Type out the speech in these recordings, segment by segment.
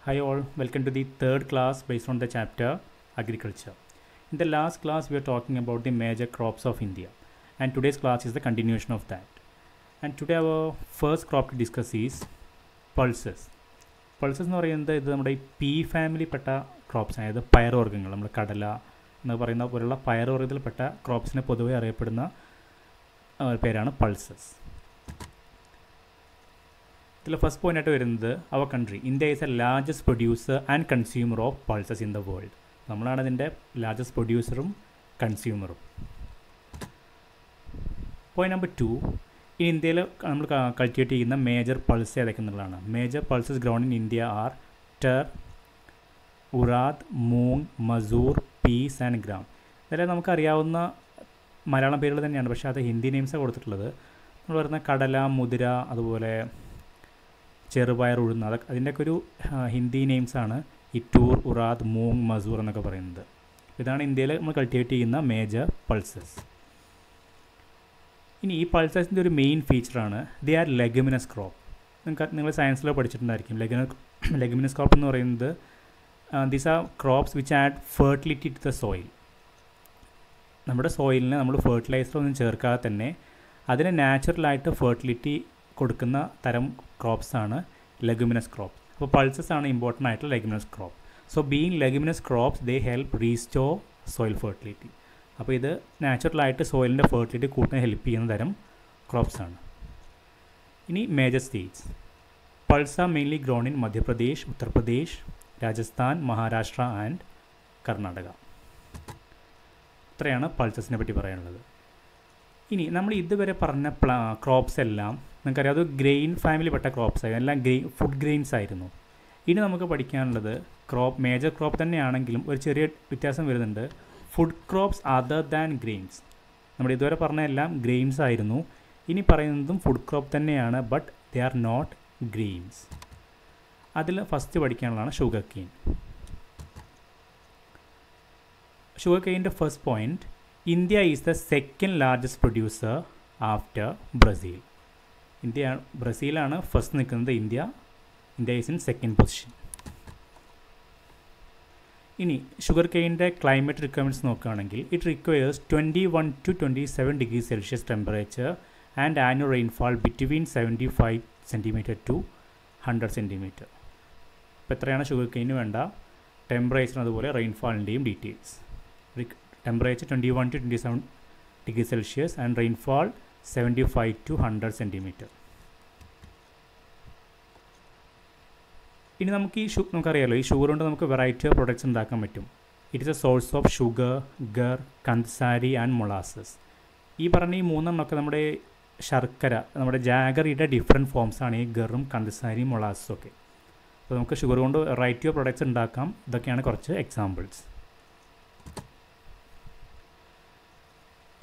Hi all, welcome to the third class based on the chapter Agriculture. In the last class we are talking about the major crops of India, and today's class is the continuation of that. And today our first crop to discuss is pulses. Pulses എന്ന് പറയുന്നത് ഇത് നമ്മുടെ ഈ P ഫാമിലിപ്പെട്ട crops അതായത് പയറുവർഗ്ഗങ്ങൾ നമ്മൾ കടല എന്ന് പറയുന്ന പോലുള്ള പയറുവർഗ്ഗത്തിൽപ്പെട്ട ക്രോപ്സിനെ പൊതുവെ അറിയപ്പെടുന്ന പേരാണ് പൾസസ്. ഇതിൽ ഫസ്റ്റ് പോയിന്റ് ആയിട്ട് വരുന്നത് അവർ country India is a largest producer and consumer of pulses in the world. നമ്മളാണ് അതിൻ്റെ ലാർജസ്റ്റ് പ്രൊഡ്യൂസറും കൺസ്യൂമറും. പോയിന്റ് നമ്പർ 2, ഈ ഇന്ത്യയിൽ നമ്മൾ കൾട്ടിവേറ്റ് ചെയ്യുന്ന മേജർ പൾസ് ഏതൊക്കെയെന്നുള്ളതാണ്. Major pulses grown in India are tur, urad, moong, masoor, peas and gram. ഇതെല്ലാം നമുക്കറിയാവുന്ന മലയാളം പേരുകൾ തന്നെയാണ്, പക്ഷേ അത് ഹിന്ദി നെയിംസാണ് കൊടുത്തിട്ടുള്ളത്. നമ്മൾ പറയുന്ന കടല, മുതിര, അതുപോലെ ചെറുപയർ, ഉഴുന്ന്, അതൊക്കെ അതിൻ്റെയൊക്കെ ഒരു ഹിന്ദി നെയിംസാണ് ഇറ്റൂർ, ഉറാദ്, മൂങ്, മസൂർ എന്നൊക്കെ പറയുന്നത്. ഇതാണ് ഇന്ത്യയിൽ നമ്മൾ കൾട്ടിവേറ്റ് ചെയ്യുന്ന മേജർ പൾസസ്. ഇനി ഈ പൾസസിൻ്റെ ഒരു മെയിൻ ഫീച്ചറാണ് ദേ ആർ ലെഗുമിനസ് ക്രോപ്പ്. നിങ്ങൾ സയൻസിൽ പഠിച്ചിട്ടുണ്ടായിരിക്കും. ലെഗുമിനസ് ക്രോപ്പ് എന്ന് പറയുന്നത് these are crops which add fertility to the soil. നമ്മുടെ സോയിലിന് നമ്മൾ ഫെർട്ടിലൈസർ ഒന്നും ചേർക്കാതെ തന്നെ അതിന് നാച്ചുറലായിട്ട് ഫെർട്ടിലിറ്റി കൊടുക്കുന്ന തരം ക്രോപ്സാണ് ലെഗുമിനസ് ക്രോപ്സ്. അപ്പോൾ പൾസസ് ആണ് ഇമ്പോർട്ടൻ്റ് ആയിട്ടുള്ള leguminous crop. So being leguminous crops ദേ ഹെൽപ്പ് റീസ്റ്റോർ സോയിൽ ഫെർട്ടിലിറ്റി. അപ്പോൾ ഇത് നാച്ചുറലായിട്ട് സോയിലിൻ്റെ ഫെർട്ടിലിറ്റി കൂട്ടാൻ ഹെൽപ്പ് ചെയ്യുന്ന തരം ക്രോപ്സാണ്. ഇനി major states. Pulses mainly grown in Madhya Pradesh, Uttar Pradesh, Rajasthan, Maharashtra and Karnataka. ഇത്രയാണ് പൾസസിനെ പറ്റി പറയാനുള്ളത്. ഇനി നമ്മൾ ഇതുവരെ പറഞ്ഞ ക്രോപ്സ് എല്ലാം നിങ്ങൾക്കറിയാം അത് ഗ്രെയിൻ ഫാമിലിപ്പെട്ട ക്രോപ്സ് ആയിരുന്നു, എല്ലാം ഫുഡ് ഗ്രെയിൻസ് ആയിരുന്നു. ഇനി നമുക്ക് പഠിക്കാനുള്ളത് മേജർ ക്രോപ്പ് തന്നെയാണെങ്കിലും ഒരു ചെറിയ വ്യത്യാസം വരുന്നുണ്ട്. Food crops other than grains. നമ്മൾ ഇതുവരെ പറഞ്ഞ എല്ലാം ഗ്രെയിൻസ് ആയിരുന്നു. ഇനി പറയുന്നതും ഫുഡ് ക്രോപ്പ് തന്നെയാണ്, but they are not grains. അതിൽ ഫസ്റ്റ് പഠിക്കാനുള്ളതാണ് ഷുഗർ കെയിൻ. ഷുഗർ കെയിൻ്റെ first point, India is the second largest producer after Brazil. ബ്രസീലാണ് ഫസ്റ്റ് നിൽക്കുന്നത്. India is in second position. ഇനി ഷുഗർ കെയിൻ്റെ ക്ലൈമറ്റ് റിക്വയർമെൻറ്റ്സ് നോക്കുകയാണെങ്കിൽ it requires 21 to 27 degrees Celsius temperature and annual rainfall between 75 centimeter to 100 centimeter. അപ്പോൾ എത്രയാണ് sugar കെയിന് വേണ്ട temperature അതുപോലെ റെയിൻഫാളിൻ്റെയും details. Temperature 21 to 27 degrees Celsius and rainfall 75 to 100 centimeter. ഇനി നമുക്ക് നമുക്കറിയാമല്ലോ ഈ ഷുഗർ കൊണ്ട് നമുക്ക് വെറൈറ്റി ഓഫ് പ്രൊഡക്ട്സ് ഉണ്ടാക്കാൻ പറ്റും. It is a source of sugar, gur, khandsari and molasses. ഈ പറഞ്ഞ ഈ മൂന്നെണ്ണമൊക്കെ നമ്മുടെ ശർക്കര, നമ്മുടെ ജാഗറിയുടെ ഡിഫറെൻറ്റ് ഫോംസാണ് ഈ ഗറും കന്സാരിയും മൊളാസസും ഒക്കെ. അപ്പോൾ നമുക്ക് ഷുഗർ കൊണ്ട് വെറൈറ്റി ഓഫ് പ്രൊഡക്ട്സ് ഉണ്ടാക്കാം. ഇതൊക്കെയാണ് കുറച്ച് എക്സാമ്പിൾസ്.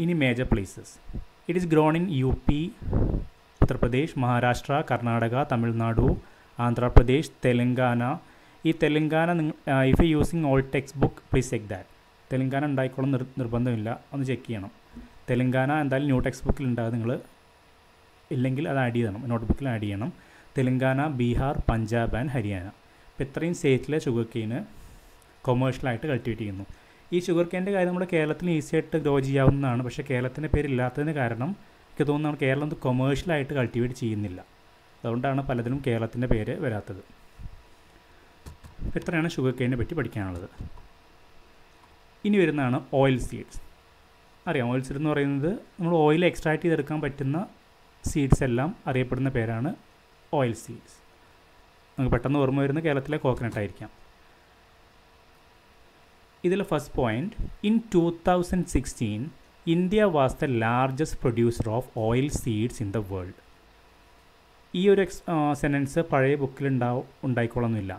ഇനി major places. It is grown in UP, Uttar Pradesh, Maharashtra, Karnataka, Tamil Nadu, Andhra Pradesh, Telangana. ഈ Telangana if you using old text book please check that. Telangana ഉണ്ടായിക്കോളും നിർബന്ധമില്ല, ഒന്ന് ചെക്ക് ചെയ്യണം. തെലങ്കാന എന്തായാലും ന്യൂ ടെക്സ്റ്റ് ബുക്കിൽ ഉണ്ടാകും, നിങ്ങൾ ഇല്ലെങ്കിൽ അത് ആഡ് ചെയ്യണം, നോട്ട് ബുക്കിൽ ആഡ് ചെയ്യണം. തെലങ്കാന, ബീഹാർ, പഞ്ചാബ് ആൻഡ് ഹരിയാന. ഇപ്പോൾ ഇത്രയും സ്റ്റേറ്റിലെ ഷുഗർ കെയിന് കൊമേഴ്ഷ്യലായിട്ട് കൾട്ടിവേറ്റ് ചെയ്യുന്നു. ഈ ഷുഗർ കെയിൻ്റെ കാര്യം നമ്മുടെ കേരളത്തിൽ ഈസിയായിട്ട് ഗ്രോ ചെയ്യാവുന്നതാണ്, പക്ഷേ കേരളത്തിൻ്റെ പേരില്ലാത്തതിന് കാരണം എനിക്ക് തോന്നുന്നു കേരളം ഇത് കൊമേഴ്ഷ്യലായിട്ട് കൾട്ടിവേറ്റ് ചെയ്യുന്നില്ല. അതുകൊണ്ടാണ് പലതിനും കേരളത്തിൻ്റെ പേര് വരാത്തത്. ഇത്രയാണ് ഷുഗർ കെയിനെ പറ്റി പഠിക്കാനുള്ളത്. ഇനി വരുന്നതാണ് ഓയിൽ സീഡ്സ്. അറിയാം, ഓയിൽ സീഡ് എന്ന് പറയുന്നത് നമ്മൾ ഓയിൽ എക്സ്ട്രാക്ട് ചെയ്തെടുക്കാൻ പറ്റുന്ന സീഡ്സ് എല്ലാം അറിയപ്പെടുന്ന പേരാണ് ഓയിൽ സീഡ്സ്. നമുക്ക് പെട്ടെന്ന് ഓർമ്മ വരുന്ന കേരളത്തിലെ കോക്കനട്ട് ആയിരിക്കാം. ഇതിൽ first point, in 2016 India was the largest producer of oil seeds in the world. ഈ ഒരു സെൻറ്റൻസ് പഴയ ബുക്കിൽ ഉണ്ടായിക്കോളൊന്നുമില്ല.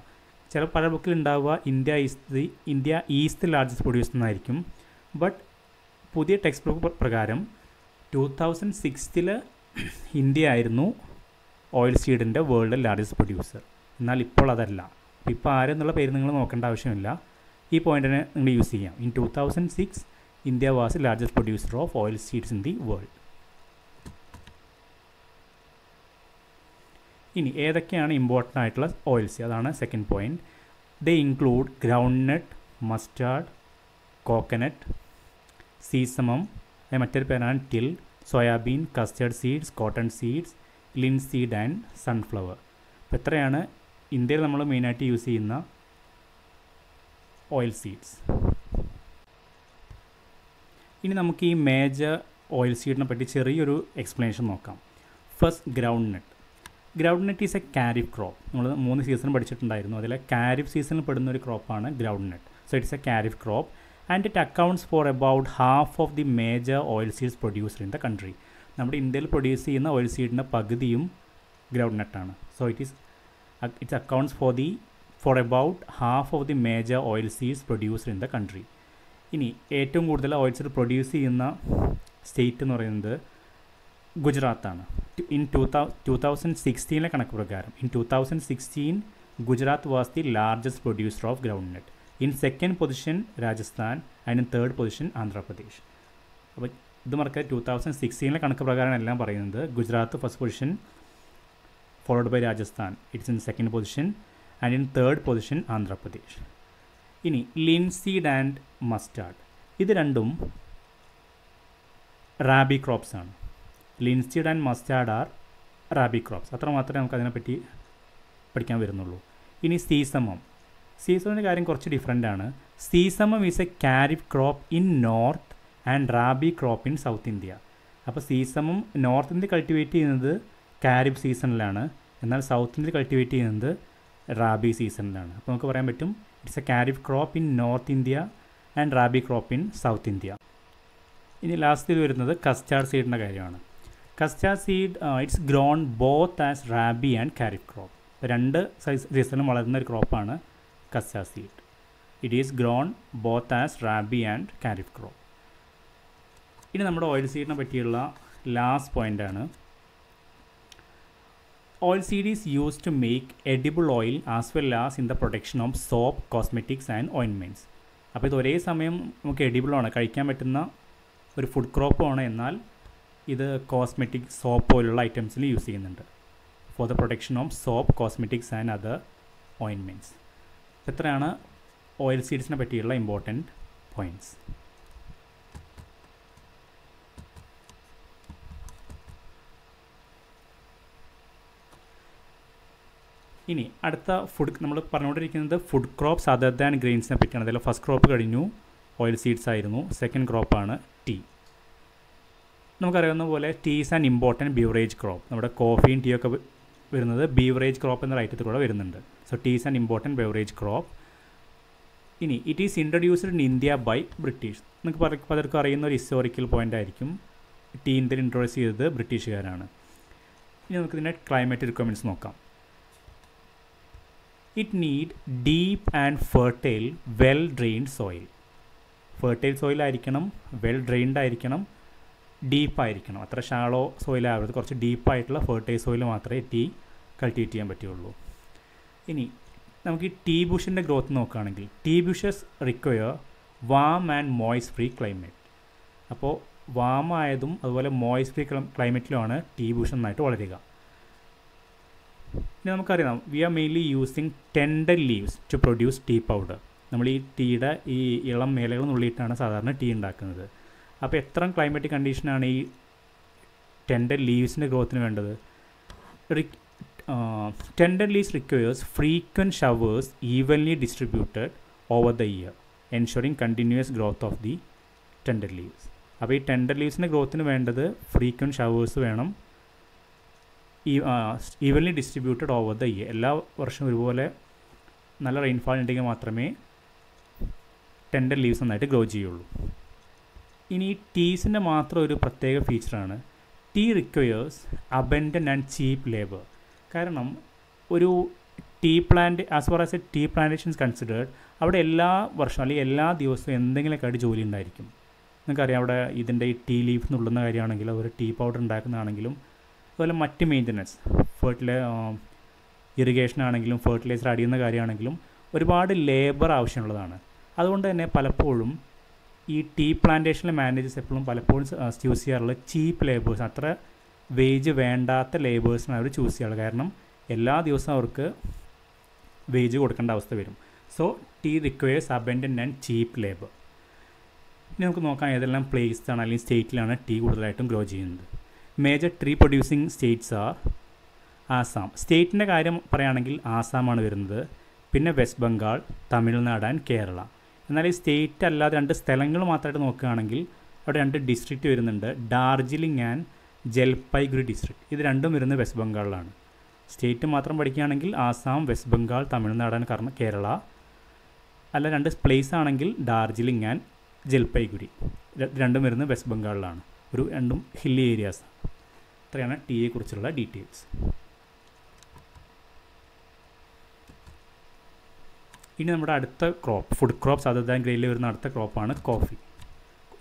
ചില പഴയ ബുക്കിൽ ഉണ്ടാവുക India is the largest producer എന്നായിരിക്കും. ബട്ട് പുതിയ ടെക്സ്റ്റ് ബുക്ക് പ്രകാരം 2006 ഇന്ത്യ ആയിരുന്നു ഓയിൽ സീഡിൻ്റെ വേൾഡ് ലാർജസ്റ്റ് പ്രൊഡ്യൂസർ. എന്നാൽ ഇപ്പോൾ അതല്ല. ഇപ്പോൾ ആരെന്നുള്ള പേര് നിങ്ങൾ നോക്കേണ്ട ആവശ്യമില്ല. ഈ പോയിൻറ്റിനെ നിങ്ങൾ യൂസ് ചെയ്യാം. In 2006 India was the largest producer of oil seeds in the world. ഇനി ഏതൊക്കെയാണ് ഇമ്പോർട്ടൻ്റ് ആയിട്ടുള്ള ഓയിൽസ്, അതാണ് second point. They include groundnut, mustard, coconut, sesamum, മറ്റൊരു പേരാണ് ടിൽ, soyabean, castor seeds, cotton seeds, linseed and sunflower. അപ്പോൾ ഇത്രയാണ് ഇന്ത്യയിൽ നമ്മൾ മെയിനായിട്ട് യൂസ് ചെയ്യുന്ന ഓയിൽ സീഡ്സ്. ഇനി നമുക്ക് ഈ മേജർ ഓയിൽ സീഡിനെ പറ്റി ചെറിയൊരു എക്സ്പ്ലനേഷൻ നോക്കാം. First groundnut. Groundnut is a kharif crop. നമ്മൾ 3 സീസൺ പഠിച്ചിട്ടുണ്ടായിരുന്നു. അതിൽ കാരിഫ് സീസണിൽ പെടുന്ന ഒരു ക്രോപ്പാണ് groundnut. So it's a kharif crop and it accounts for about half of the major oil seeds produced in the country. നമ്മുടെ ഇന്ത്യയിൽ പ്രൊഡ്യൂസ് ചെയ്യുന്ന ഓയിൽ സീഡിൻ്റെ പകുതിയും ഗ്രൗണ്ട് നട്ടാണ്. So it's accounts for about half of the major oil seeds produced in the country. ഇനി ഏറ്റവും കൂടുതൽ ഓയിൽ സീഡ് പ്രൊഡ്യൂസ് ചെയ്യുന്ന സ്റ്റേറ്റ് എന്ന് പറയുന്നത് ഗുജറാത്താണ്. ഇൻ 2016 കണക്ക് പ്രകാരം in 2016 Gujarat was the largest producer of groundnut. In second position Rajasthan and in third position Andhra Pradesh. അപ്പോൾ ഇത് മറക്കാതെ 2016 കണക്ക് പ്രകാരമാണ് എല്ലാം പറയുന്നത്. Gujarat first position, followed by Rajasthan, it's in second position and in third position Andhra Pradesh. ഇനി ലിൻസീഡ് ആൻഡ് മസ്റ്റാർഡ്, ഇത് രണ്ടും റാബി ക്രോപ്സ് ആണ്. Linseed and mustard are rabi crops. അത്ര മാത്രമേ നമുക്ക് അതിനെപ്പറ്റി പഠിക്കാൻ വരുന്നുള്ളൂ. ഇനി സീസമം. സീസമിൻ്റെ കാര്യം കുറച്ച് ഡിഫറെൻ്റ് ആണ്. Sesamum is a kharif crop in north and rabi crop in south India. അപ്പോൾ സീസമം നോർത്ത് ഇന്ത്യ കൾട്ടിവേറ്റ് ചെയ്യുന്നത് കാരിഫ് സീസണിലാണ്, എന്നാൽ സൗത്ത് ഇന്ത്യ കൾട്ടിവേറ്റ് ചെയ്യുന്നത് റാബി സീസണിലാണ്. അപ്പോൾ നമുക്ക് പറയാൻ പറ്റും it's a kharif crop in north India and rabi crop in south India. ഇനി ലാസ്റ്റിൽ വരുന്നത് കസ്റ്റാർഡ് സീഡിൻ്റെ കാര്യമാണ്. Custard seed it's grown both as rabi and kharif crop. 2 സീസണിലും വളരുന്ന ഒരു ക്രോപ്പാണ് custard seed. It is grown both as rabi and kharif crop. ഇനി നമ്മുടെ ഓയിൽ സീഡിനെ പറ്റിയുള്ള ലാസ്റ്റ് പോയിൻ്റാണ്. Oil seed is used to make edible oil as well as in the production of soap, cosmetics and ointments. അപ്പോൾ ഇത് ഒരേ സമയം നമുക്ക് എഡിബിളാണ്, കഴിക്കാൻ പറ്റുന്ന ഒരു ഫുഡ് ക്രോപ്പാണ്, എന്നാൽ ഇത് കോസ്മെറ്റിക്, സോപ്പ് പോലുള്ള ഐറ്റംസിൽ യൂസ് ചെയ്യുന്നുണ്ട്. For the production of soap, cosmetics and other ointments. ഇത്രയാണ് ഓയിൽ സീഡ്സിനെ പറ്റിയുള്ള ഇമ്പോർട്ടൻറ്റ് പോയിൻറ്റ്സ്. ഇനി അടുത്ത ഫുഡ് നമ്മൾ പറഞ്ഞുകൊണ്ടിരിക്കുന്നത് ഫുഡ് ക്രോപ്സ് അതർ ദാൻ ഗ്രെയിൻസിനെ പറ്റിയാണ്. അതിൽ ഫസ്റ്റ് ക്രോപ്പ് കഴിഞ്ഞു, ഓയിൽ സീഡ്സ് ആയിരുന്നു. സെക്കൻഡ് ക്രോപ്പാണ് ടീ. നമുക്കറിയാവുന്ന പോലെ tea is an important beverage crop. നമ്മുടെ കോഫിയും ടീ ഒക്കെ വരുന്നത് ബീവറേജ് ക്രോപ്പ് എന്ന ഐറ്റത്തിലൂടെ വരുന്നുണ്ട്. So tea is an important beverage crop. ഇനി it is introduced in India by British. നിങ്ങൾക്ക് പലർക്കും അറിയുന്ന ഒരു ഹിസ്റ്റോറിക്കൽ പോയിൻ്റ് ആയിരിക്കും. ടീ ഇന്ത്യയിൽ ഇൻട്രൊഡ്യൂസ് ചെയ്തത് ബ്രിട്ടീഷുകാരാണ്. ഇനി നമുക്കിതിൻ്റെ ക്ലൈമറ്റ് റിക്വയർമെൻറ്റ്സ് നോക്കാം. It need deep and fertile well drained soil. Fertile സോയിലായിരിക്കണം, വെൽ ഡ്രെയിൻഡ് ആയിരിക്കണം, ഡീപ്പായിരിക്കണം. അത്ര ഷാളോ സോയിലാവരുത്, കുറച്ച് ഡീപ്പായിട്ടുള്ള ഫെർട്ടൈൽ സോയിൽ മാത്രമേ ടീ കൾട്ടിവേറ്റ് ചെയ്യാൻ പറ്റുള്ളൂ. ഇനി നമുക്ക് ഈ ടീ ബുഷിൻ്റെ ഗ്രോത്ത് നോക്കുകയാണെങ്കിൽ tea bushes require warm and moist free climate. അപ്പോൾ വാമായതും അതുപോലെ മോയ്സ്റ്റ് ഫ്രീ ക്ലൈമറ്റിലുമാണ് ടീ ബുഷ് നന്നായിട്ട് വളരുക. ഇനി നമുക്കറിയാം we are mainly using tender leaves to produce tea powder. നമ്മൾ ഈ ടീയുടെ ഈ ഇളം മേലകൾ നുള്ളിയിട്ടാണ് സാധാരണ ടീ ഉണ്ടാക്കുന്നത്. അപ്പോൾ എത്ര ക്ലൈമറ്റിക് കണ്ടീഷനാണ് ഈ ടെൻഡർ ലീവ്സിൻ്റെ ഗ്രോത്തിന് വേണ്ടത്? Tender leaves requires frequent showers evenly distributed over the year ensuring continuous growth of the tender leaves. അപ്പോൾ ഈ ടെൻഡർ ലീവ്സിൻ്റെ ഗ്രോത്തിന് വേണ്ടത് ഫ്രീക്വൻറ്റ് ഷവേഴ്സ് വേണം, evenly distributed over the year. എല്ലാ വർഷവും ഒരുപോലെ നല്ല റെയിൻഫാൾ ഉണ്ടെങ്കിൽ മാത്രമേ ടെൻഡർ ലീവ്സ് നന്നായിട്ട് ഗ്രോ ചെയ്യുള്ളൂ. ഇനി ടീസിൻ്റെ മാത്രം ഒരു പ്രത്യേക ഫീച്ചറാണ് tea requires abundant and cheap labour. കാരണം ഒരു tea plant as far as a tea plantations considered, അവിടെ എല്ലാ വർഷവും അല്ലെങ്കിൽ എല്ലാ ദിവസവും എന്തെങ്കിലുമൊക്കെ ആയിട്ട് ജോലി ഉണ്ടായിരിക്കും. നിങ്ങൾക്കറിയാം അവിടെ ഇതിൻ്റെ ഈ ടീ ലീഫ് നുള്ളുന്ന കാര്യമാണെങ്കിലും അതുപോലെ ടീ പൗഡർ ഉണ്ടാക്കുന്നതാണെങ്കിലും അതുപോലെ മറ്റ് മെയിൻ്റനൻസ് ഇറിഗേഷൻ ആണെങ്കിലും ഫെർട്ടിലൈസർ ആഡ് ചെയ്യുന്ന കാര്യമാണെങ്കിലും ഒരുപാട് ലേബർ ആവശ്യമുള്ളതാണ്. അതുകൊണ്ട് തന്നെ പലപ്പോഴും ഈ ടീ പ്ലാന്റേഷനിലെ മാനേജേഴ്സ് എപ്പോഴും പലപ്പോഴും ചൂസ് ചെയ്യാറുള്ളത് ചീപ്പ് ലേബേഴ്സ്, അത്ര വേജ് വേണ്ടാത്ത ലേബേഴ്സിനാണ് അവർ ചൂസ് ചെയ്യാറുള്ളത്. കാരണം എല്ലാ ദിവസവും അവർക്ക് വേജ് കൊടുക്കേണ്ട അവസ്ഥ വരും. So tea requires abundant and cheap labour. ഇനി നമുക്ക് നോക്കാം ഏതെല്ലാം പ്ലേസാണ് അല്ലെങ്കിൽ സ്റ്റേറ്റിലാണ് ടീ കൂടുതലായിട്ടും ഗ്രോ ചെയ്യുന്നത്. Major tree producing states are Assam. സ്റ്റേറ്റിൻ്റെ കാര്യം പറയുകയാണെങ്കിൽ ആസാമാണ് വരുന്നത്, പിന്നെ വെസ്റ്റ് ബംഗാൾ, തമിഴ്നാട് ആൻഡ് കേരള. എന്നാൽ ഈ സ്റ്റേറ്റ് അല്ലാതെ 2 സ്ഥലങ്ങൾ മാത്രമായിട്ട് നോക്കുകയാണെങ്കിൽ അവിടെ 2 ഡിസ്ട്രിക്റ്റ് വരുന്നുണ്ട്, ഡാർജിലിംഗ് ആൻഡ് ജൽപൈഗുരി ഡിസ്ട്രിക്റ്റ്. ഇത് രണ്ടും വരുന്നത് വെസ്റ്റ് ബംഗാളിലാണ്. സ്റ്റേറ്റ് മാത്രം പഠിക്കുകയാണെങ്കിൽ ആസാം, വെസ്റ്റ് ബംഗാൾ, തമിഴ്നാട് ആൻഡ് കേരള. അല്ല 2 പ്ലേസ് ആണെങ്കിൽ ഡാർജിലിംഗ് ആൻഡ് ജൽപൈഗുരി. രണ്ടും വരുന്നത് വെസ്റ്റ് ബംഗാളിലാണ്. രണ്ടും ഹില്ലി ഏരിയാസ്. ഇത്രയാണ് ടീയെക്കുറിച്ചുള്ള ഡീറ്റെയിൽസ്. ഇനി നമ്മുടെ അടുത്ത crop, food crops other than ഗ്രെയിനിൽ വരുന്ന അടുത്ത ക്രോപ്പാണ് കോഫി.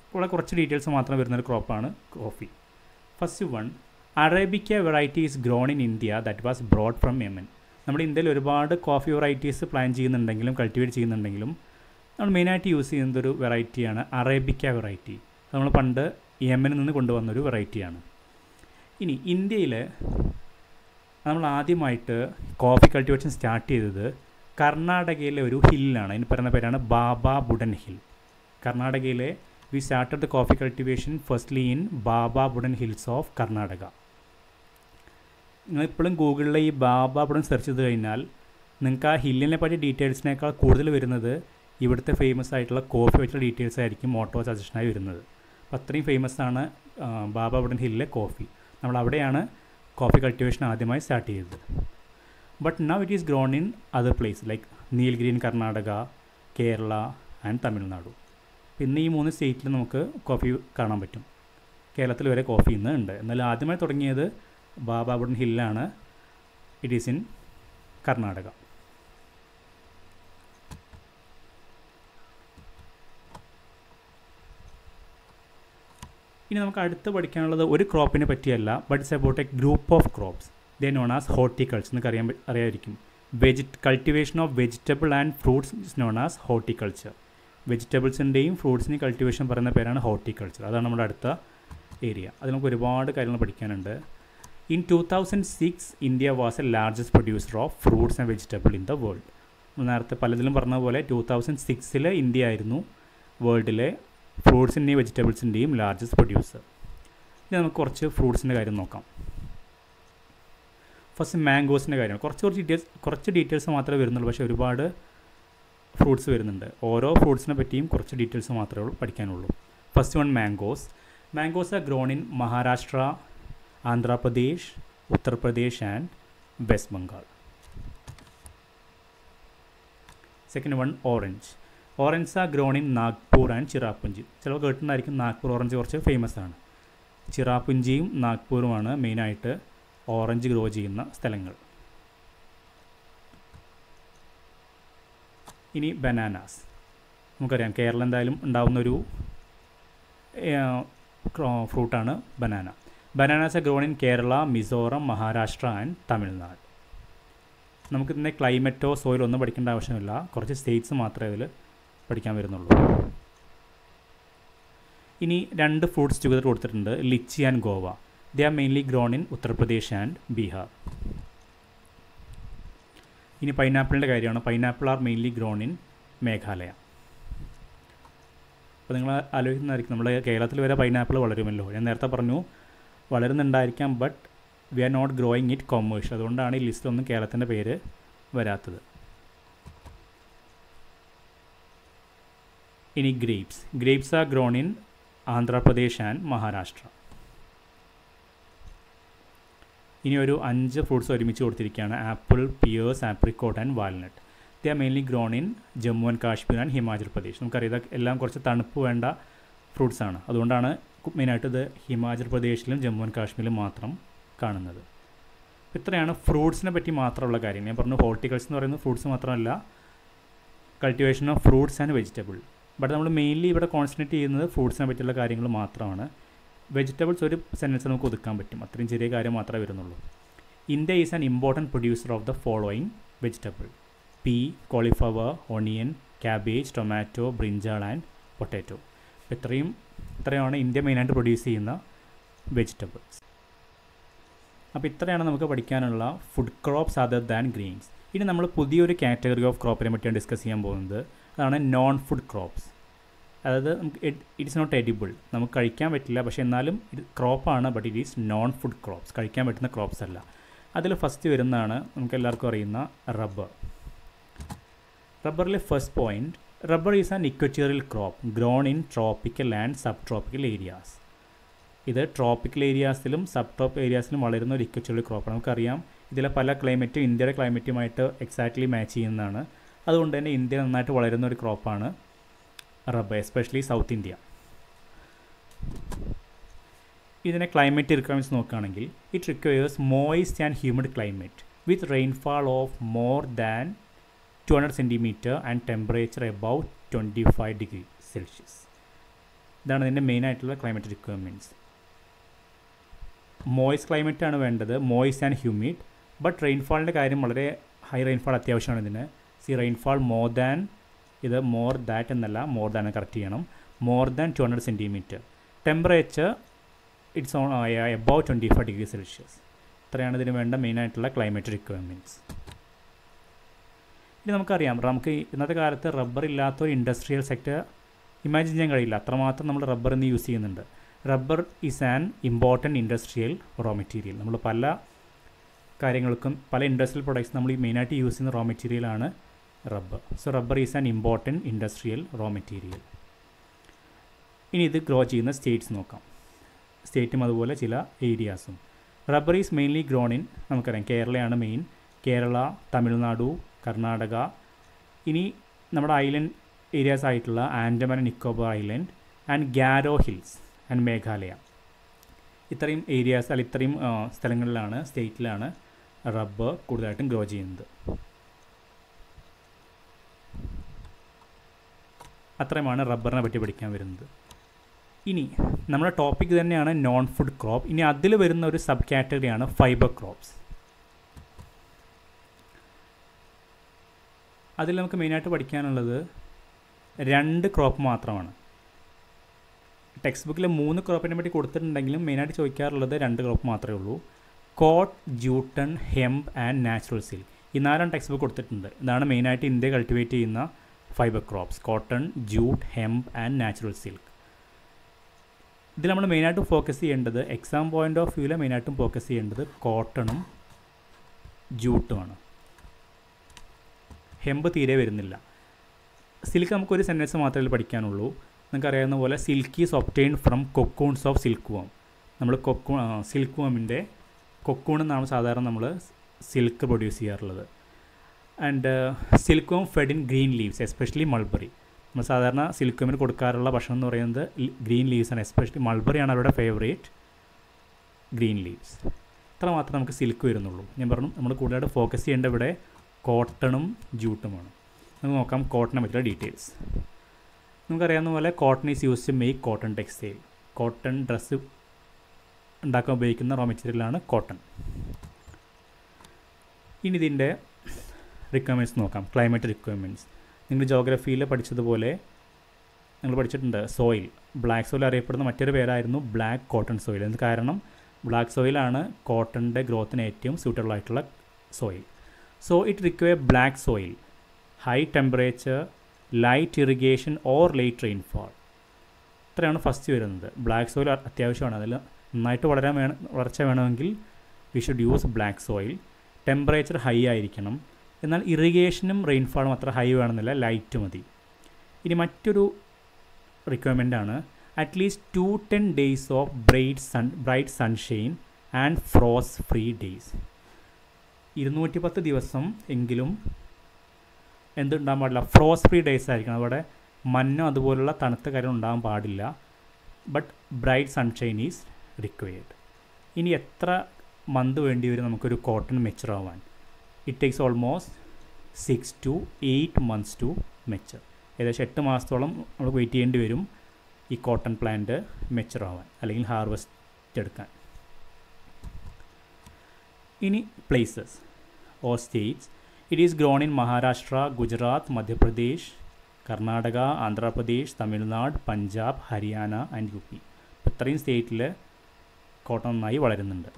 ഇവിടെ കുറച്ച് ഡീറ്റെയിൽസ് മാത്രം വരുന്നൊരു ക്രോപ്പാണ് coffee. First one, arabica variety is grown in India that was brought from Yemen. നമ്മുടെ ഇന്ത്യയിൽ ഒരുപാട് കോഫി വെറൈറ്റീസ് പ്ലാൻ ചെയ്യുന്നുണ്ടെങ്കിലും കൾട്ടിവേറ്റ് ചെയ്യുന്നുണ്ടെങ്കിലും നമ്മൾ മെയിനായിട്ട് യൂസ് ചെയ്യുന്നതൊരു വെറൈറ്റിയാണ് അറേബിക്ക വെറൈറ്റി. നമ്മൾ പണ്ട് യമനിൽ നിന്ന് കൊണ്ടുവന്നൊരു വെറൈറ്റിയാണ്. ഇനി ഇന്ത്യയിൽ നമ്മൾ ആദ്യമായിട്ട് കോഫി കൾട്ടിവേഷൻ സ്റ്റാർട്ട് ചെയ്തത് കർണാടകയിലെ ഒരു ഹില്ലാണ്. അതിന് പറയുന്ന പേരാണ് ബാബാ ബുഡൻ ഹിൽ. കർണാടകയിലെ we started the coffee cultivation firstly in Baba Budan hills of Karnataka. നിങ്ങളിപ്പോഴും ഗൂഗിളിൽ ഈ ബാബാ ബുഡൻ സെർച്ച് ചെയ്ത് കഴിഞ്ഞാൽ നിങ്ങൾക്ക് ആ ഹില്ലിനെ പറ്റി ഡീറ്റെയിൽസിനേക്കാൾ കൂടുതൽ വരുന്നത് ഇവിടുത്തെ ഫേമസ് ആയിട്ടുള്ള കോഫി വെച്ചുള്ള ഡീറ്റെയിൽസ് ആയിരിക്കും ഓട്ടോ സജഷനായി വരുന്നത്. അപ്പോൾ അത്രയും ഫേമസ് ആണ് ബാബാ ബുഡൻ ഹില്ലിലെ കോഫി. നമ്മൾ അവിടെയാണ് കോഫി കൾട്ടിവേഷൻ ആദ്യമായി സ്റ്റാർട്ട് ചെയ്തത്. But now it is grown in other place like Nilgiri in Karnataka, Kerala and Tamil Nadu. പിന്നെ ഈ 3 സ്റ്റേറ്റിൽ നമുക്ക് കോഫി കാണാൻ പറ്റും. കേരളത്തിൽ വരെ കോഫി ഇന്ന് ഉണ്ട്. എന്നാൽ ആദ്യമായി തുടങ്ങിയത് ബാബാ ബുഡൻ ഹില്ലാണ്. It is in Karnataka. ഇനി നമുക്ക് അടുത്ത് പഠിക്കാനുള്ളത് ഒരു ക്രോപ്പിനെ പറ്റിയല്ല, but it's about a group of crops. They known as horticulture. എന്നൊക്കെ അറിയാമായിരിക്കും. Cultivation of vegetable and fruits is known as horticulture. വെജിറ്റബിൾസിൻ്റെയും ഫ്രൂട്ട്സിൻ്റെയും കൾട്ടിവേഷൻ പറയുന്ന പേരാണ് ഹോർട്ടിക്കൾച്ചർ. അതാണ് നമ്മുടെ അടുത്ത ഏരിയ. അതിൽ നമുക്ക് ഒരുപാട് കാര്യങ്ങൾ പഠിക്കാനുണ്ട്. In 2006 India was A largest producer of fruits and vegetable in the world. നേരത്തെ പലതിലും പറഞ്ഞ പോലെ 2006 ഇന്ത്യ ആയിരുന്നു വേൾഡിലെ ഫ്രൂട്ട്സിൻ്റെയും വെജിറ്റബിൾസിൻ്റെയും ലാർജസ്റ്റ് പ്രൊഡ്യൂസർ. ഇനി നമുക്ക് കുറച്ച് ഫ്രൂട്ട്സിൻ്റെ കാര്യം നോക്കാം. ഫസ്റ്റ് മാംഗോസിൻ്റെ കാര്യമാണ്. കുറച്ച് ഡീറ്റെയിൽസ് മാത്രമേ വരുന്നുള്ളൂ, പക്ഷേ ഒരുപാട് ഫ്രൂട്ട്സ് വരുന്നുണ്ട്. ഓരോ ഫ്രൂട്ട്സിനെ പറ്റിയും കുറച്ച് ഡീറ്റെയിൽസ് മാത്രമേ പഠിക്കാനുള്ളൂ. First one, mangoes. Mangoes are grown in Maharashtra, Andhra Pradesh, Uttar Pradesh and West Bengal. Second one, orange. Orange are grown in Nagpur and Cherrapunji. ചിലപ്പോൾ കേട്ടിട്ടുണ്ടായിരിക്കും, നാഗ്പൂർ ഓറഞ്ച് കുറച്ച് ഫേമസ് ആണ്. ചിറാപുഞ്ചിയും നാഗ്പൂരുമാണ് മെയിനായിട്ട് ഓറഞ്ച് ഗ്രോ ചെയ്യുന്ന സ്ഥലങ്ങൾ. ഇനി ബനാനാസ്. നമുക്കറിയാം കേരളം എന്തായാലും ഉണ്ടാകുന്നൊരു ഫ്രൂട്ടാണ് banana. Bananas are grown in Kerala, Mizoram, Maharashtra and Tamil Nadu. നമുക്ക് ഇതിൻ്റെ ക്ലൈമറ്റോ സോയിലോ ഒന്നും പഠിക്കേണ്ട ആവശ്യമില്ല, കുറച്ച് സ്റ്റേറ്റ്സ് മാത്രമേ അതിൽ പഠിക്കാൻ വരുന്നുള്ളൂ. ഇനി 2 ഫ്രൂട്ട്സ് ടുഗദർ കൊടുത്തിട്ടുണ്ട്, litchi and guava. They are mainly grown in Uttar Pradesh and Bihar. ഇനി പൈനാപ്പിളിൻ്റെ കാര്യമാണ്. Pineapple are mainly grown in Meghalaya. അപ്പോൾ നിങ്ങൾ ആലോചിക്കുന്നതായിരിക്കും, നമ്മുടെ കേരളത്തിൽ വരെ പൈനാപ്പിൾ വളരുമല്ലോ. ഞാൻ നേരത്തെ പറഞ്ഞു വളരുന്നുണ്ടായിരിക്കാം, but we are not growing it commercial. അതുകൊണ്ടാണ് ഈ ലിസ്റ്റിലൊന്നും കേരളത്തിൻ്റെ പേര് വരാത്തത്. ഇനി grapes. Grapes are grown in Andhra Pradesh and Maharashtra. ഇനി ഒരു 5 ഫ്രൂട്ട്സ് ഒരുമിച്ച് കൊടുത്തിരിക്കുകയാണ്, apple, pears, apricot and walnut. They are mainly grown in Jammu and Kashmir and Himachal Pradesh. നമുക്കറിയാം എല്ലാം കുറച്ച് തണുപ്പ് വേണ്ട ഫ്രൂട്ട്സാണ്. അതുകൊണ്ടാണ് മെയിനായിട്ട് ഇത് ഹിമാചൽ പ്രദേശിലും ജമ്മു ആൻഡ് കാശ്മീരിലും മാത്രം കാണുന്നത്. ഇത്രയാണ് ഫ്രൂട്ട്സിനെ പറ്റി മാത്രമുള്ള കാര്യം. ഞാൻ പറഞ്ഞു ഹോർട്ടിക്കൾച്ചർ എന്ന് പറയുന്നത് ഫ്രൂട്ട്സ് മാത്രമല്ല, cultivation of fruits and vegetable. But നമ്മൾ മെയിൻലി ഇവിടെ കോൺസെൻട്രേറ്റ് ചെയ്യുന്നത് ഫ്രൂട്ട്സിനെ പറ്റിയുള്ള കാര്യങ്ങൾ മാത്രമാണ്. വെജിറ്റബിൾസ് ഒരു സെൻറ്റൻസ് നമുക്ക് ഒതുക്കാൻ പറ്റും, അത്രയും ചെറിയ കാര്യം മാത്രമേ വരുന്നുള്ളൂ. India is an important producer of the following vegetable: P, cauliflower, onion, cabbage, tomato, brinjal and potato. ഇത്രയാണ് ഇന്ത്യ മെയിനായിട്ട് പ്രൊഡ്യൂസ് ചെയ്യുന്ന വെജിറ്റബിൾസ്. അപ്പോൾ ഇത്രയാണ് നമുക്ക് പഠിക്കാനുള്ള food crops other than grains. ഇനി നമ്മൾ പുതിയൊരു കാറ്റഗറി ഓഫ് ക്രോപ്പിനെ പറ്റിയാണ് ഡിസ്കസ് ചെയ്യാൻ പോകുന്നത്. അതാണ് നോൺ ഫുഡ് ക്രോപ്സ്. അതായത് നമുക്ക് ഇറ്റ്സ് നോട്ട് എഡിബിൾ, നമുക്ക് കഴിക്കാൻ പറ്റില്ല, പക്ഷേ എന്നാലും ഇത് ക്രോപ്പാണ്, but it is non food crops, കഴിക്കാൻ പറ്റുന്ന ക്രോപ്സ് അല്ല. അതിൽ ഫസ്റ്റ് വരുന്നതാണ് നമുക്ക് എല്ലാവർക്കും അറിയുന്ന റബ്ബർ. റബ്ബറിലെ first point, rubber is an equatorial crop grown in tropical and sub tropical areas. ഇത് ട്രോപ്പിക്കൽ ഏരിയാസിലും സബ് ട്രോപ്പ് ഏരിയാസിലും വളരുന്ന ഒരു ഇക്വറ്റോറിയൽ ക്രോപ്പാണ്. നമുക്കറിയാം ഇതിലെ പല ക്ലൈമറ്റും ഇന്ത്യയുടെ ക്ലൈമറ്റുമായിട്ട് എക്സാക്ട്ലി മാച്ച് ചെയ്യുന്നതാണ്. അതുകൊണ്ട് തന്നെ ഇന്ത്യ നന്നായിട്ട് വളരുന്ന ഒരു ക്രോപ്പാണ് റബ്ബർ, എസ്പെഷ്യലി സൗത്ത് ഇന്ത്യ. ഇതിനെ ക്ലൈമറ്റ് റിക്വയർമെൻറ്റ്സ് നോക്കുകയാണെങ്കിൽ it requires moist and humid climate with rainfall of more than 200 centimetre and temperature above 25 degree Celsius. ഇതാണ് ഇതിൻ്റെ മെയിനായിട്ടുള്ള ക്ലൈമറ്റ് റിക്വയർമെൻറ്റ്സ്. മോയിസ്റ്റ് ക്ലൈമറ്റാണ് വേണ്ടത്, മോയിസ്റ്റ് ആൻഡ് ഹ്യൂമിഡ്. ബട്ട് റെയിൻഫാളിൻ്റെ കാര്യം വളരെ ഹൈ റെയിൻഫാൾ അത്യാവശ്യമാണ് ഇതിന്. റെയിൻഫാൾ മോർ ദാൻ, ഇത് മോർ ദാറ്റ് എന്നല്ല, മോർ ദാൻ കറക്റ്റ് ചെയ്യണം, more than 200 centimetre. Temperature it's on above 25 degree Celsius. ഇത്രയാണ് ഇതിന് വേണ്ട മെയിനായിട്ടുള്ള ക്ലൈമറ്റ് റിക്വയർമെൻറ്റ്സ്. ഇനി നമുക്കറിയാം, നമുക്ക് ഇന്നത്തെ കാലത്ത് റബ്ബർ ഇല്ലാത്തൊരു ഇൻഡസ്ട്രിയൽ സെക്ടർ ഇമാജിൻ ചെയ്യാൻ കഴിയില്ല, അത്രമാത്രം നമ്മൾ റബ്ബർ ഇന്ന് യൂസ് ചെയ്യുന്നുണ്ട്. Rubber is an important industrial raw material. നമ്മൾ പല കാര്യങ്ങൾക്കും പല ഇൻഡസ്ട്രിയൽ പ്രൊഡക്ട്സ് നമ്മൾ ഈ മെയിനായിട്ട് യൂസ് ചെയ്യുന്ന റോ മെറ്റീരിയലാണ് rubber. Rubber is an important industrial raw material. ഇനി ഇത് ഗ്രോ ചെയ്യുന്ന സ്റ്റേറ്റ്സ് നോക്കാം, സ്റ്റേറ്റും അതുപോലെ ചില ഏരിയാസും. Rubber is mainly grown in, നമുക്കറിയാം കേരളയാണ് മെയിൻ, കേരള, തമിഴ്നാടു, കർണാടക. ഇനി നമ്മുടെ ഐലൻഡ് ഏരിയാസ് ആയിട്ടുള്ള Andaman and Nicobar island and Garo hills and Meghalaya, ഇത്രയും ഏരിയാസ് അല്ലെങ്കിൽ ഇത്രയും സ്ഥലങ്ങളിലാണ്, സ്റ്റേറ്റിലാണ് റബ്ബർ കൂടുതലായിട്ടും ഗ്രോ ചെയ്യുന്നത്. അത്രയുമാണ് റബ്ബറിനെ പറ്റി പഠിക്കാൻ വരുന്നത്. ഇനി നമ്മുടെ ടോപ്പിക് തന്നെയാണ് നോൺ ഫുഡ് ക്രോപ്പ്. ഇനി അതിൽ വരുന്ന ഒരു സബ് കാറ്റഗറിയാണ് ഫൈബർ ക്രോപ്സ്. അതിൽ നമുക്ക് മെയിനായിട്ട് പഠിക്കാനുള്ളത് 2 ക്രോപ്പ് മാത്രമാണ്. ടെക്സ്റ്റ് ബുക്കിൽ 3 ക്രോപ്പിനെ പറ്റി കൊടുത്തിട്ടുണ്ടെങ്കിലും മെയിനായിട്ട് ചോദിക്കാറുള്ളത് 2 ക്രോപ്പ് മാത്രമേ ഉള്ളൂ. Cotton, jute, hemp and natural silk. ഈ 4 ടെക്സ്റ്റ് ബുക്ക് കൊടുത്തിട്ടുണ്ട്. ഇതാണ് മെയിനായിട്ട് ഇന്ത്യ കൾട്ടിവേറ്റ് ചെയ്യുന്ന fibre crops: cotton, jute, hemp and natural silk. ഇതിൽ നമ്മൾ മെയിനായിട്ട് ഫോക്കസ് ചെയ്യേണ്ടത്, എക്സാം പോയിൻ്റ് ഓഫ് വ്യൂവിൽ മെയിനായിട്ടും ഫോക്കസ് ചെയ്യേണ്ടത് കോട്ടണും ജൂട്ടുമാണ്. ഹെമ്പ് തീരെ വരുന്നില്ല. സിൽക്ക് നമുക്കൊരു സെൻറ്റൻസ് മാത്രമേ പഠിക്കാനുള്ളൂ. നിങ്ങൾക്കറിയാവുന്ന പോലെ silk is obtained from cocoons of silk worm. നമ്മൾ സിൽക്ക് വോമിൻ്റെ കൊക്കൂൺ എന്നാണ് സാധാരണ നമ്മൾ സിൽക്ക് പ്രൊഡ്യൂസ് ചെയ്യാറുള്ളത്. And silk worm fed in green leaves, especially mulberry. നമ്മൾ സാധാരണ സിൽക്ക് വോമിന് കൊടുക്കാറുള്ള ഭക്ഷണം എന്ന് പറയുന്നത് ഗ്രീൻ ലീവ്സാണ്, എസ്പെഷ്യലി മൾബറിയാണ് അവരുടെ ഫേവറേറ്റ് ഗ്രീൻ ലീവ്സ്. ഇത്ര മാത്രമേ നമുക്ക് സിൽക്ക് വരുന്നുള്ളൂ. ഞാൻ പറഞ്ഞു നമ്മൾ കൂടുതലായിട്ട് ഫോക്കസ് ചെയ്യേണ്ട ഇവിടെ കോട്ടണും ജൂട്ടുമാണ്. നമുക്ക് നോക്കാം കോട്ടനെ പറ്റിയുള്ള ഡീറ്റെയിൽസ്. നമുക്കറിയാവുന്ന പോലെ cotton is use to make cotton textile. Cotton dress ഉണ്ടാക്കാൻ ഉപയോഗിക്കുന്ന റോ മെറ്റീരിയലാണ് കോട്ടൺ. ഇനി ഇതിൻ്റെ റിക്വയർമെൻറ്റ്സ് നോക്കാം. ക്ലൈമറ്റ് റിക്വയർമെൻറ്റ്സ് നിങ്ങൾ ജോഗ്രഫിയിൽ പഠിച്ചതുപോലെ നിങ്ങൾ പഠിച്ചിട്ടുണ്ട്. സോയിൽ, ബ്ലാക്ക് സോയിൽ അറിയപ്പെടുന്ന മറ്റൊരു പേരായിരുന്നു ബ്ലാക്ക് കോട്ടൺ സോയിൽ. അതിന് കാരണം ബ്ലാക്ക് സോയിലാണ് കോട്ടണിൻ്റെ ഗ്രോത്തിന് ഏറ്റവും സ്യൂട്ടബിൾ ആയിട്ടുള്ള soil. So it require black soil, high temperature, light irrigation or late rainfall. ഇത്രയാണ് ഫസ്റ്റ് വരുന്നത്. ബ്ലാക്ക് സോയിൽ അത്യാവശ്യമാണ്. അതിൽ നന്നായിട്ട് വളർച്ച വേണമെങ്കിൽ we should use black soil. Temperature high ആയിരിക്കണം. എന്നാൽ ഇറിഗേഷനും റെയിൻഫാളും അത്ര ഹൈ വേണമെന്നില്ല, ലൈറ്റ് മതി. ഇനി മറ്റൊരു റിക്വയർമെൻ്റാണ് at least 210 days of bright sunshine and frost free days. 210 ദിവസം എങ്കിലും എന്തുണ്ടാകാൻ പാടില്ല, ഫ്രോസ്റ്റ് ഫ്രീ ഡേയ്സ് ആയിരിക്കണം. അവിടെ മഞ്ഞോ അതുപോലുള്ള തണുത്ത കാര്യം ഉണ്ടാകാൻ പാടില്ല. But bright sunshine is required. ഇനി എത്ര മന്ത് വേണ്ടി വരും നമുക്കൊരു കോട്ടൺ മെച്ചർ ആവാൻ? It takes almost 6 to 8 months to mature. ഏകദേശം 8 മാസത്തോളം നമ്മൾ വെയിറ്റ് ചെയ്യേണ്ടി വരും ഈ കോട്ടൺ പ്ലാന്റ് മെച്ചർ ആവാൻ അല്ലെങ്കിൽ ഹാർവെസ്റ്റ് എടുക്കാൻ. ഇനി places or states. It is grown in Maharashtra, Gujarat, Madhya Pradesh, Karnataka, Andhra Pradesh, Tamil Nadu, Punjab, Haryana and U P. അപ്പോൾ ഇത്രയും സ്റ്റേറ്റിൽ കോട്ടൺ നന്നായി വളരുന്നുണ്ട്.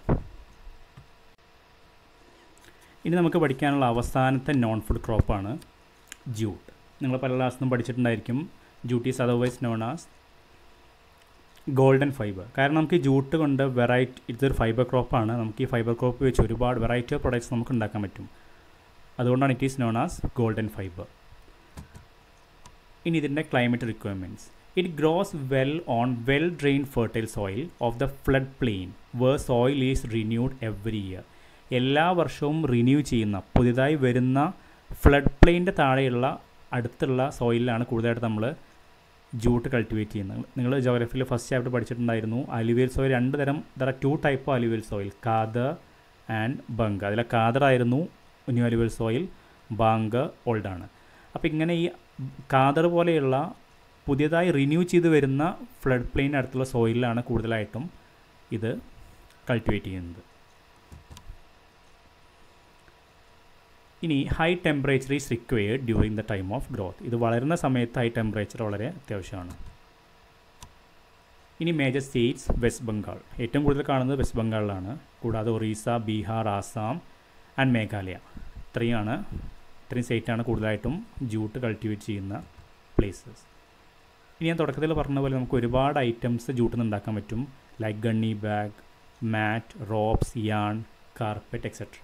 ഇനി നമുക്ക് പഠിക്കാനുള്ള അവസാനത്തെ നോൺ ഫുഡ് ക്രോപ്പാണ് ജൂട്ട്. നിങ്ങൾ പല ക്ലാസ്സിലും പഠിച്ചിട്ടുണ്ടായിരിക്കും. Jute is otherwise known as golden fibre. കാരണം നമുക്ക് ഈ ജൂട്ട് കൊണ്ട് ഇതൊരു ഫൈബർ ക്രോപ്പാണ്. നമുക്ക് ഈ ഫൈബർ ക്രോപ്പ് വെച്ച് ഒരുപാട് വെറൈറ്റി ഓഫ് പ്രൊഡക്ട്സ് നമുക്ക് ഉണ്ടാക്കാൻ പറ്റും. അതുകൊണ്ടാണ് it is known as golden fibre. ഇനി ഇതിൻ്റെ climate requirements. It grows well on well drain fertile soil of the flood plain where soil is renewed every year. എല്ലാ വർഷവും റിന്യൂ ചെയ്യുന്ന പുതിയതായി വരുന്ന ഫ്ലഡ് പ്ലെയിൻ്റെ താഴെയുള്ള അടുത്തുള്ള സോയിലാണ് കൂടുതലായിട്ട് നമ്മൾ ജൂട്ട് കൾട്ടിവേറ്റ് ചെയ്യുന്നത്. നിങ്ങൾ ജോഗ്രഫിയിൽ ഫസ്റ്റ് ചാപ്റ്റർ പഠിച്ചിട്ടുണ്ടായിരുന്നു. അലുവിയൽ സോയിൽ രണ്ട് തരം, there are 2 type of alluvial soil, khadar and bangar. അതിലെ കാദർ ആയിരുന്നു ന്യൂ അലുവിയൽ സോയിൽ, ബാങ്ക ഓൾഡാണ്. അപ്പോൾ ഇങ്ങനെ ഈ കാദർ പോലെയുള്ള പുതിയതായി റിന്യൂ ചെയ്ത് വരുന്ന ഫ്ലഡ് പ്ലെയിൻ അടുത്തുള്ള സോയിലാണ് കൂടുതലായിട്ടും ഇത് കൾട്ടിവേറ്റ് ചെയ്യുന്നത്. ഇനി high temperature is required during the time of growth. ഇത് വളരുന്ന സമയത്ത് ഹൈ ടെമ്പറേച്ചർ വളരെ അത്യാവശ്യമാണ്. ഇനി മേജർ സ്റ്റേറ്റ്സ്, വെസ്റ്റ് ബംഗാൾ. ഏറ്റവും കൂടുതൽ കാണുന്നത് വെസ്റ്റ് ബംഗാളിലാണ്. കൂടാതെ ഒറീസ, ബീഹാർ, ആസാം ആൻഡ് മേഘാലയ. ഇത്രയും സ്റ്റേറ്റാണ് കൂടുതലായിട്ടും ജൂട്ട് കൾട്ടിവേറ്റ് ചെയ്യുന്ന പ്ലേസസ്. ഇനി ഞാൻ തുടക്കത്തിൽ പറഞ്ഞ പോലെ നമുക്ക് ഒരുപാട് ഐറ്റംസ് ജൂട്ടിൽ നിന്ന് ഉണ്ടാക്കാൻ പറ്റും. ലൈക്ക് ഗണ്ണി ബാഗ്, മാറ്റ്, റോപ്സ്, യാൺ, കാർപ്പറ്റ് എക്സെട്ര.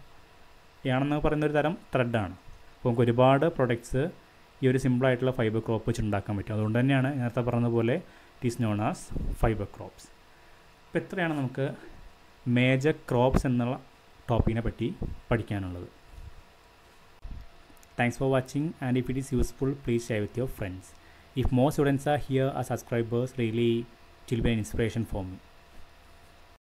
യാണെന്ന് പറയുന്നൊരു തരം ത്രെഡാണ്. അപ്പോൾ നമുക്ക് ഒരുപാട് പ്രൊഡക്ട്സ് ഈ ഒരു സിമ്പിളായിട്ടുള്ള ഫൈബർ ക്രോപ്പ് വെച്ച് ഉണ്ടാക്കാൻ പറ്റും. അതുകൊണ്ട് തന്നെയാണ് നേരത്തെ പറഞ്ഞ പോലെ it is known as fibre crops. ഇപ്പോൾ എത്രയാണ് നമുക്ക് മേജർ ക്രോപ്സ് എന്നുള്ള ടോപ്പിക്കിനെ പറ്റി പഠിക്കാനുള്ളത്. Thanks for watching, and if it is useful, please share with your friends. If more students are here as subscribers, really it will be an inspiration for me.